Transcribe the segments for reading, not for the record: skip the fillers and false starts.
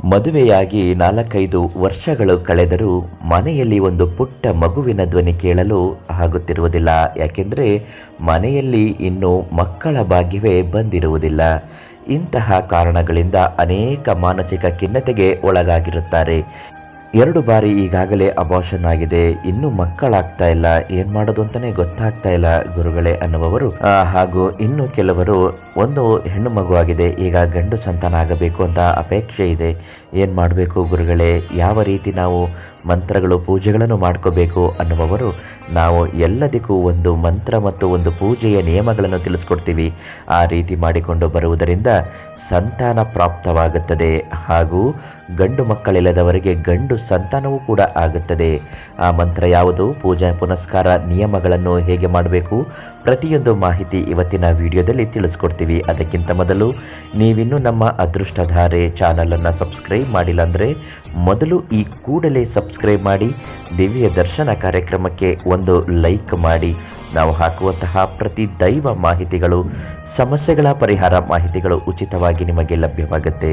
ಮದುವೆಯಾಗಿ 4-5 ವರ್ಷಗಳು ಕಳೆದರೂ ಮನೆಯಲ್ಲಿ ಒಂದು ಪುಟ್ಟ ಮಗುವಿನ ಧ್ವನಿ ಕೇಳಲು ಆಗುತ್ತಿರುವುದಿಲ್ಲ. ಯಾಕೆಂದರೆ ಮನೆಯಲ್ಲಿ ಇನ್ನೂ ಮಕ್ಕಳ ಭಾಗ್ಯವೇ ಬಂದಿರುವುದಿಲ್ಲ. ಇಂತಹ ಕಾರಣಗಳಿಂದ ಅನೇಕ ಮಾನಸಿಕ ಖಿನ್ನತೆಗೆ ಒಳಗಾಗಿರುತ್ತಾರೆ. 2 ಬಾರಿ ಈಗಾಗಲೇ ಅಬಾರ್ಷನ್ ಆಗಿದೆ, ಇನ್ನೂ ಮಕ್ಕಳಾಗ್ತಾ ಇಲ್ಲ, ಏನು ಮಾಡೋದು ಅಂತಲೇ ಗೊತ್ತಾಗ್ತಾ ಇಲ್ಲ ಗುರುಗಳೇ ಅನ್ನುವವರು, ಹಾಗೂ ಇನ್ನು ಕೆಲವರು ಒಂದು ಹೆಣ್ಣು ಮಗು ಆಗಿದೆ, ಈಗ ಗಂಡು ಸಂತಾನ ಆಗಬೇಕು ಅಂತ ಅಪೇಕ್ಷೆ ಇದೆ, ಏನು ಮಾಡಬೇಕು ಗುರುಗಳೇ, ಯಾವ ರೀತಿ ನಾವು ಮಂತ್ರಗಳು ಪೂಜೆಗಳನ್ನು ಮಾಡ್ಕೋಬೇಕು ಅನ್ನುವವರು, ನಾವು ಎಲ್ಲದಕ್ಕೂ ಒಂದು ಮಂತ್ರ ಮತ್ತು ಒಂದು ಪೂಜೆಯ ನಿಯಮಗಳನ್ನು ತಿಳಿಸ್ಕೊಡ್ತೀವಿ. ಆ ರೀತಿ ಮಾಡಿಕೊಂಡು ಬರುವುದರಿಂದ ಸಂತಾನ ಪ್ರಾಪ್ತವಾಗುತ್ತದೆ ಹಾಗೂ ಗಂಡು ಮಕ್ಕಳಿಲ್ಲದವರಿಗೆ ಗಂಡು ಸಂತಾನವೂ ಕೂಡ ಆಗುತ್ತದೆ. ಆ ಮಂತ್ರ ಯಾವುದು, ಪೂಜಾ ಪುನಸ್ಕಾರ ನಿಯಮಗಳನ್ನು ಹೇಗೆ ಮಾಡಬೇಕು, ಪ್ರತಿಯೊಂದು ಮಾಹಿತಿ ಇವತ್ತಿನ ವಿಡಿಯೋದಲ್ಲಿ ತಿಳಿಸ್ಕೊಡ್ತೀವಿ. ಅದಕ್ಕಿಂತ ಮೊದಲು ನೀವಿನ್ನೂ ನಮ್ಮ ಅದೃಷ್ಟಧಾರೆ ಚಾನಲನ್ನು ಸಬ್ಸ್ಕ್ರೈಬ್ ಮಾಡಿಲ್ಲ ಅಂದರೆ ಮೊದಲು ಈ ಕೂಡಲೇ ಸಬ್ಸ್ಕ್ರೈಬ್ ಮಾಡಿ, ದಿವ್ಯ ದರ್ಶನ ಕಾರ್ಯಕ್ರಮಕ್ಕೆ ಒಂದು ಲೈಕ್ ಮಾಡಿ. ನಾವು ಹಾಕುವಂತಹ ಪ್ರತಿ ದೈವ ಮಾಹಿತಿಗಳು, ಸಮಸ್ಯೆಗಳ ಪರಿಹಾರ ಮಾಹಿತಿಗಳು ಉಚಿತವಾಗಿ ನಿಮಗೆ ಲಭ್ಯವಾಗುತ್ತೆ.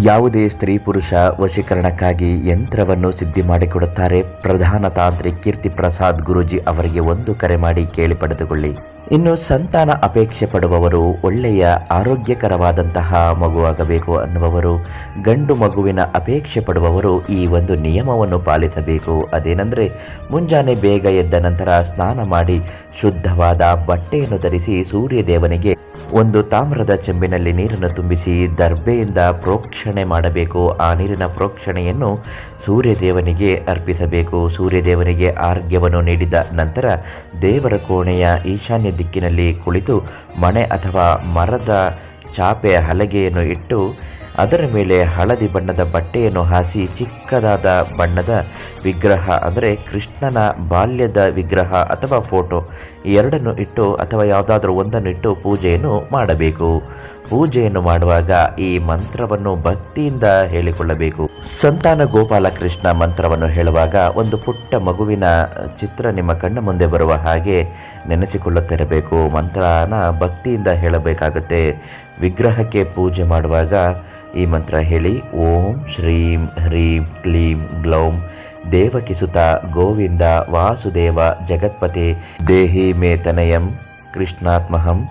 ಯಾವುದೇ ಸ್ತ್ರೀ ಪುರುಷ ವಶೀಕರಣಕ್ಕಾಗಿ ಯಂತ್ರವನ್ನು ಸಿದ್ಧಿ ಮಾಡಿಕೊಡುತ್ತಾರೆ. ಪ್ರಧಾನ ತಾಂತ್ರಿಕ್ ಕೀರ್ತಿ ಪ್ರಸಾದ್ ಗುರೂಜಿ ಅವರಿಗೆ ಒಂದು ಕರೆ ಮಾಡಿ ಕೇಳಿ ಪಡೆದುಕೊಳ್ಳಿ. ಇನ್ನು ಸಂತಾನ ಅಪೇಕ್ಷೆ ಪಡುವವರು, ಒಳ್ಳೆಯ ಆರೋಗ್ಯಕರವಾದಂತಹ ಮಗುವಾಗಬೇಕು ಅನ್ನುವವರು, ಗಂಡು ಮಗುವಿನ ಅಪೇಕ್ಷೆ ಪಡುವವರು ಈ ಒಂದು ನಿಯಮವನ್ನು ಪಾಲಿಸಬೇಕು. ಅದೇನೆಂದರೆ, ಮುಂಜಾನೆ ಬೇಗ ಎದ್ದ ನಂತರ ಸ್ನಾನ ಮಾಡಿ ಶುದ್ಧವಾದ ಬಟ್ಟೆಯನ್ನು ಧರಿಸಿ ಸೂರ್ಯದೇವನಿಗೆ ಒಂದು ತಾಮ್ರದ ಚೆಂಬಿನಲ್ಲಿ ನೀರನ್ನು ತುಂಬಿಸಿ ದರ್ಬೆಯಿಂದ ಪ್ರೋಕ್ಷಣೆ ಮಾಡಬೇಕು. ಆ ನೀರಿನ ಪ್ರೋಕ್ಷಣೆಯನ್ನು ಸೂರ್ಯದೇವನಿಗೆ ಅರ್ಪಿಸಬೇಕು. ಸೂರ್ಯದೇವನಿಗೆ ಆರ್ಘ್ಯವನ್ನು ನೀಡಿದ ನಂತರ ದೇವರ ಕೋಣೆಯ ಈಶಾನ್ಯ ದಿಕ್ಕಿನಲ್ಲಿ ಕುಳಿತು ಮಣೆ ಅಥವಾ ಮರದ ಚಾಪೆಯ ಹಲಗೆಯನ್ನು ಇಟ್ಟು ಅದರ ಮೇಲೆ ಹಳದಿ ಬಣ್ಣದ ಬಟ್ಟೆಯನ್ನು ಹಾಸಿ ಚಿಕ್ಕದಾದ ಬಣ್ಣದ ವಿಗ್ರಹ, ಅಂದರೆ ಕೃಷ್ಣನ ಬಾಲ್ಯದ ವಿಗ್ರಹ ಅಥವಾ ಫೋಟೋ ಎರಡನ್ನು ಇಟ್ಟು ಅಥವಾ ಯಾವುದಾದ್ರೂ ಒಂದನ್ನು ಇಟ್ಟು ಪೂಜೆಯನ್ನು ಮಾಡಬೇಕು. ಪೂಜೆಯನ್ನು ಮಾಡುವಾಗ ಈ ಮಂತ್ರವನ್ನು ಭಕ್ತಿಯಿಂದ ಹೇಳಿಕೊಳ್ಳಬೇಕು. ಸಂತಾನ ಗೋಪಾಲಕೃಷ್ಣ ಮಂತ್ರವನ್ನು ಹೇಳುವಾಗ ಒಂದು ಪುಟ್ಟ ಮಗುವಿನ ಚಿತ್ರ ನಿಮ್ಮ ಕಣ್ಣ ಮುಂದೆ ಬರುವ ಹಾಗೆ ನೆನೆಸಿಕೊಳ್ಳುತ್ತಿರಬೇಕು. ಮಂತ್ರನ ಭಕ್ತಿಯಿಂದ ಹೇಳಬೇಕಾಗುತ್ತೆ. ವಿಗ್ರಹಕ್ಕೆ ಪೂಜೆ ಮಾಡುವಾಗ ಈ ಮಂತ್ರ ಹೇಳಿ: ಓಂ ಶ್ರೀಂ ಹ್ರೀಂ ಕ್ಲೀಂ ಗ್ಲೌಂ ದೇವಕಿಸುತ ಗೋವಿಂದ ವಾಸುದೇವ ಜಗತ್ಪತೆ ದೇಹಿ ಮೇ ತನಯಂ ಕೃಷ್ಣಾತ್ಮಹಂ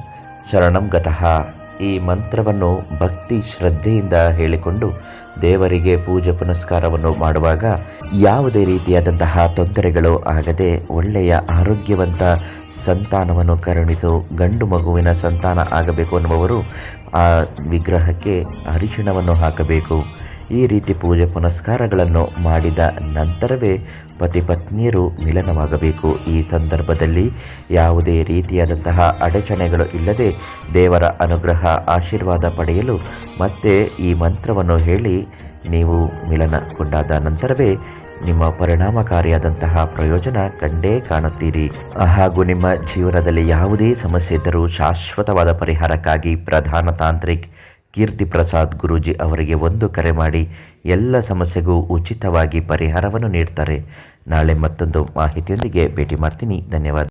ಶರಣಂ ಗತಃ. ಈ ಮಂತ್ರವನ್ನು ಭಕ್ತಿ ಶ್ರದ್ಧೆಯಿಂದ ಹೇಳಿಕೊಂಡು ದೇವರಿಗೆ ಪೂಜೆ ಪುನಸ್ಕಾರವನ್ನು ಮಾಡುವಾಗ ಯಾವುದೇ ರೀತಿಯಾದಂತಹ ತೊಂದರೆಗಳು ಆಗದೆ ಒಳ್ಳೆಯ ಆರೋಗ್ಯವಂತ ಸಂತಾನವನ್ನು ಕರುಣಿಸು. ಗಂಡು ಮಗುವಿನ ಸಂತಾನ ಆಗಬೇಕು ಅನ್ನುವವರು ಆ ವಿಗ್ರಹಕ್ಕೆ ಅರಿಶಿಣವನ್ನು ಹಾಕಬೇಕು. ಈ ರೀತಿ ಪೂಜೆ ಪುನಸ್ಕಾರಗಳನ್ನು ಮಾಡಿದ ನಂತರವೇ ಪತಿ ಪತ್ನಿಯರು ಮಿಲನವಾಗಬೇಕು. ಈ ಸಂದರ್ಭದಲ್ಲಿ ಯಾವುದೇ ರೀತಿಯಾದಂತಹ ಅಡಚಣೆಗಳು ಇಲ್ಲದೆ ದೇವರ ಅನುಗ್ರಹ ಆಶೀರ್ವಾದ ಪಡೆಯಲು ಮತ್ತೆ ಈ ಮಂತ್ರವನ್ನು ಹೇಳಿ ನೀವು ಮಿಲನಗೊಂಡಾದ ನಂತರವೇ ನಿಮ್ಮ ಪರಿಣಾಮಕಾರಿಯಾದಂತಹ ಪ್ರಯೋಜನ ಕಂಡೇ ಕಾಣುತ್ತೀರಿ. ಹಾಗೂ ನಿಮ್ಮ ಜೀವನದಲ್ಲಿ ಯಾವುದೇ ಸಮಸ್ಯೆ ಇದ್ದರೂ ಶಾಶ್ವತವಾದ ಪರಿಹಾರಕ್ಕಾಗಿ ಪ್ರಧಾನ ತಾಂತ್ರಿಕ್ ಕೀರ್ತಿ ಪ್ರಸಾದ್ ಗುರೂಜಿ ಅವರಿಗೆ ಒಂದು ಕರೆ ಮಾಡಿ ಎಲ್ಲ ಸಮಸ್ಯೆಗೂ ಉಚಿತವಾಗಿ ಪರಿಹಾರವನ್ನು ನೀಡ್ತಾರೆ. ನಾಳೆ ಮತ್ತೊಂದು ಮಾಹಿತಿಯೊಂದಿಗೆ ಭೇಟಿ ಮಾಡ್ತೀನಿ. ಧನ್ಯವಾದ.